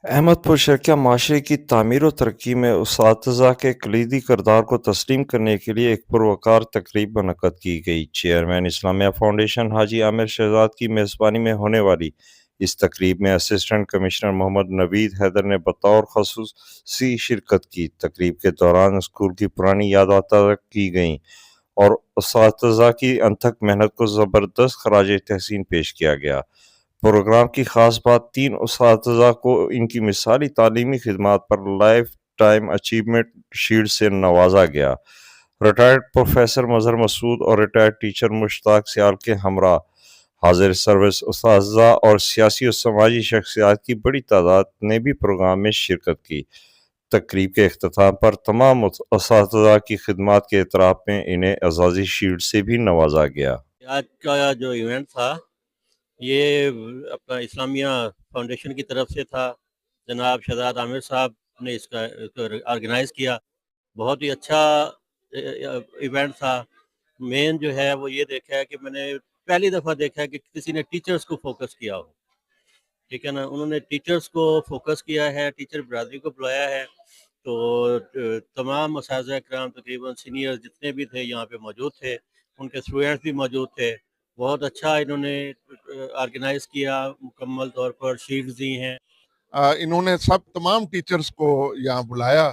अहमद पुरशर माशरे की तामीर व तरक्की में उसातिज़ा के कलीदी किरदार को तस्लीम करने के लिए एक पुरवकार तकरीब मुनक्कद की गई। चेयरमैन इस्लामिया फाउंडेशन हाजी आमिर शहजाद की मेज़बानी में होने वाली इस तकरीब में असिस्टेंट कमिश्नर मोहम्मद नवीद हैदर ने बतौर खसूसी शिरकत की। तकरीब के दौरान स्कूल की पुरानी यादें ताज़ा की गईं और उसातिज़ा की अनथक मेहनत को ज़बरदस्त खराज तहसीन पेश किया गया। प्रोग्राम की ख़ास बात, 3 उस्ताज़ा को इनकी मिसाली तालीमी खिदमात पर लाइफ टाइम अचीवमेंट शील्ड से नवाजा गया। रिटायर्ड प्रोफेसर मजहर मसूद और रिटायर्ड टीचर मुश्ताक सियाल के हमरा हाजिर सर्विस उस्ताज़ा और सियासी और समाजी शख्सियात की बड़ी तादाद ने भी प्रोग्राम में शिरकत की। तकरीब के अख्ताम पर तमाम उस्ताज़ा की खिदमात के एतराफ़ में इन्हें एजाज़ी शील्ड से भी नवाजा गया। आज का जो इवेंट था ये अपना इस्लामिया फाउंडेशन की तरफ से था। जनाब शहजाद आमिर साहब ने इसका ऑर्गेनाइज़ किया। बहुत ही अच्छा इवेंट था। मेन जो है वो ये देखा है कि मैंने पहली दफ़ा देखा है कि किसी ने टीचर्स को फोकस किया हो, ठीक है ना। उन्होंने टीचर्स को फोकस किया है, टीचर बरादरी को बुलाया है। तो तमाम असातिज़ा इकराम तकरीबन सीनियर्स जितने भी थे यहाँ पे मौजूद थे, उनके स्टूडेंट्स भी मौजूद थे। बहुत अच्छा इन्होंने ऑर्गेनाइज़ किया, मुकम्मल तौर पर शील्ड्स दी हैं। इन्होंने सब तमाम टीचर्स को यहाँ बुलाया,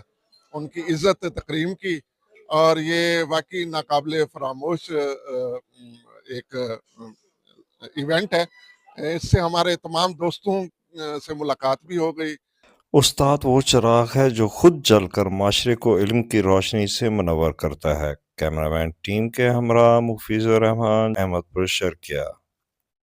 उनकी इज्जत तकरीम की और ये वाकई नाकाबिले फरामोश एक इवेंट है। इससे हमारे तमाम दोस्तों से मुलाकात भी हो गई। उस्ताद वो चिराग है जो खुद जलकर माशरे को इल्म की रोशनी से मुनव्वर करता है। कैमरामैन टीम के हमरा मुफीज़ुर रहमान, अहमद पुरशर किया।